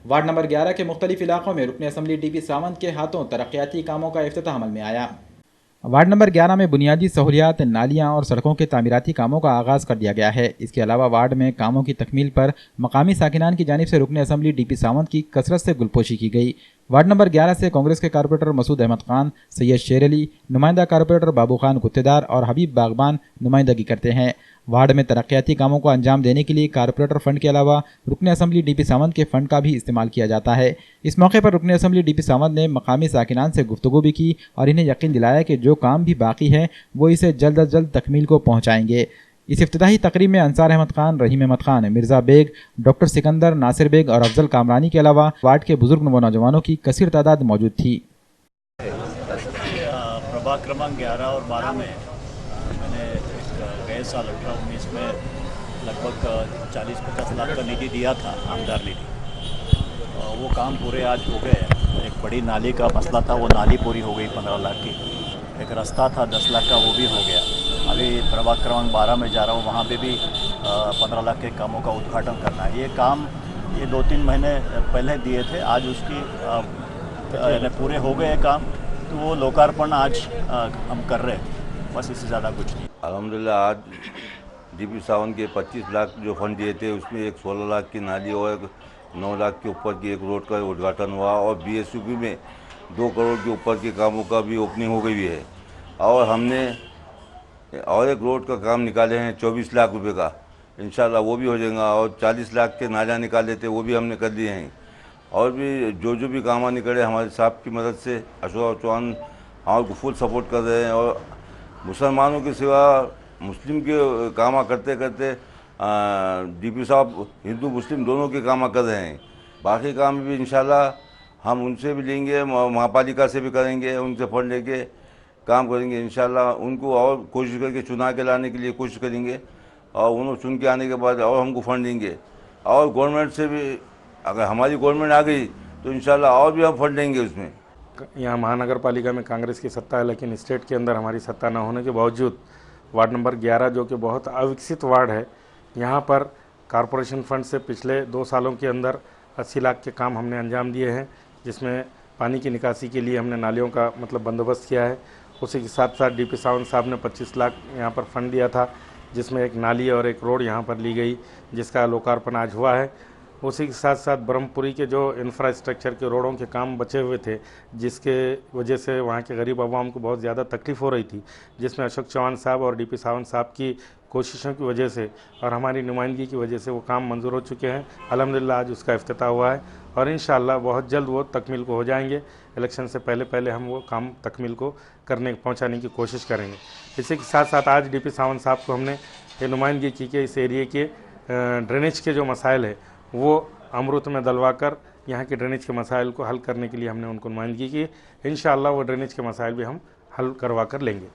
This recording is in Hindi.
वार्ड नंबर 11 के मुख्तलिफ इलाकों में रुकन असम्बली डीपी सावंत के हाथों तरक्याती कामों का इफ्तिताह अमल में आया। वार्ड नंबर 11 में बुनियादी सहूलियात, नालियां और सड़कों के तामीराती कामों का आगाज़ कर दिया गया है। इसके अलावा वार्ड में कामों की तकमील पर मकामी साकिनान की जानिब से रुकन असम्बली डीपी सावंत की कसरत से गुलपोशी की गई। वार्ड नंबर 11 से कांग्रेस के कारपोरेटर मसूद अहमद खान, सैयद शेर अली, नुमाइंदा कारपोरेटर बाबू खान गुत्तेदार और हबीब बागबान नुमाइंदगी करते हैं। वार्ड में तरक्याती कामों को अंजाम देने के लिए कारपोरेटर फंड के अलावा रुकन असम्बली डीपी सावंत के फंड का भी इस्तेमाल किया जाता है। इस मौके पर रुकन असम्बली डीपी सावंत ने मकामी साकिनान से गुफ्तगू भी की और इन्हें यकीन दिलाया कि जो काम भी बाकी है वो इसे जल्द अज जल्द तकमील को पहुँचाएंगे। इस इफ्तिताही तकरीब में अंसार अहमद खान, रहीम अहमद खान, मिर्ज़ा बेग, डॉक्टर सिकंदर, नासिर बेग और अफजल कामरानी के अलावा वार्ड के बुजुर्ग व नौजवानों की कसीर तादाद मौजूद थी। प्रभाग क्रमांक 11 और 12 में मैंने गए साल 18-19 में लगभग 40-50 लाख का निधि दिया था, आमदार निधि। वो काम पूरे आज हो गए। एक बड़ी नाली का मसला था, वो नाली पूरी हो गई 15 लाख की। एक रास्ता था 10 लाख का, वो भी हो गया। अभी प्रभाग क्रमांक 12 में जा रहा हूँ, वहाँ पे भी 15 लाख के कामों का उद्घाटन करना है। ये काम 2-3 महीने पहले दिए थे, आज उसकी पूरे हो गए काम, तो वो लोकार्पण आज हम कर रहे हैं, बस इससे ज़्यादा कुछ नहीं। अल्हम्दुलिल्लाह आज डीपी सावंत के 25 लाख जो फंड दिए थे उसमें एक 16 लाख की नाली और एक 9 लाख के ऊपर की एक रोड का उद्घाटन हुआ और बीएसयूपी में 2 करोड़ के ऊपर के कामों का भी ओपनिंग हो गई है। और हमने और एक रोड का काम निकाले हैं 24 लाख रुपए का, इंशाल्लाह वो भी हो जाएगा। और 40 लाख के नालियाँ निकाले थे, वो भी हमने कर दिए हैं। और भी जो भी काम निकले हमारे साहब की मदद से, अशोक चौहान हमारे को फुल सपोर्ट कर रहे हैं। और मुसलमानों के सिवा मुस्लिम के काम करते करते डीपी साहब हिंदू मुस्लिम दोनों के काम कर रहे हैं। बाकी काम भी इंशाल्लाह हम उनसे भी लेंगे, महापालिका से भी करेंगे, उनसे फंड लेके काम करेंगे इंशाल्लाह। उनको और कोशिश करके चुना के लाने के लिए कोशिश करेंगे और उन्होंने चुन के आने के बाद और हमको फंड देंगे। और गवर्नमेंट से भी अगर हमारी गवर्नमेंट आ गई तो इंशाल्लाह और भी हम फंड देंगे उसमें। यहाँ महानगर पालिका में कांग्रेस की सत्ता है, लेकिन स्टेट के अंदर हमारी सत्ता न होने के बावजूद वार्ड नंबर 11 जो कि बहुत अविकसित वार्ड है, यहाँ पर कॉरपोरेशन फंड से पिछले 2 सालों के अंदर 80 लाख के काम हमने अंजाम दिए हैं, जिसमें पानी की निकासी के लिए हमने नालियों का बंदोबस्त किया है। उसी के साथ साथ डीपी सावंत साहब ने 25 लाख यहाँ पर फंड दिया था, जिसमें एक नाली और एक रोड यहाँ पर ली गई, जिसका लोकार्पण आज हुआ है। उसी के साथ साथ ब्रह्मपुरी के जो इंफ्रास्ट्रक्चर के रोडों के काम बचे हुए थे, जिसके वजह से वहाँ के गरीब आवाम को बहुत ज़्यादा तकलीफ़ हो रही थी, जिसमें अशोक चौहान साहब और डीपी सावंत साहब की कोशिशों की वजह से और हमारी नुमाइंदगी की वजह से वो काम मंजूर हो चुके हैं। अल्हम्दुलिल्लाह आज उसका इफ्तिताह हुआ है और इंशाअल्लाह बहुत जल्द वो तकमील को हो जाएंगे। इलेक्शन से पहले हम वो काम तकमील को पहुँचाने की कोशिश करेंगे। इसी के साथ साथ आज डीपी सावंत साहब को हमने ये नुमाइंदगी की कि इस एरिए के ड्रेनेज के जो मसाइल है वो अमृत में दलवा कर यहाँ के ड्रेनेज के मसाइल को हल करने के लिए हमने उनको नुमाइंदगी की। इंशाअल्लाह वो ड्रेनेज के मसाइल भी हम हल करवा कर लेंगे।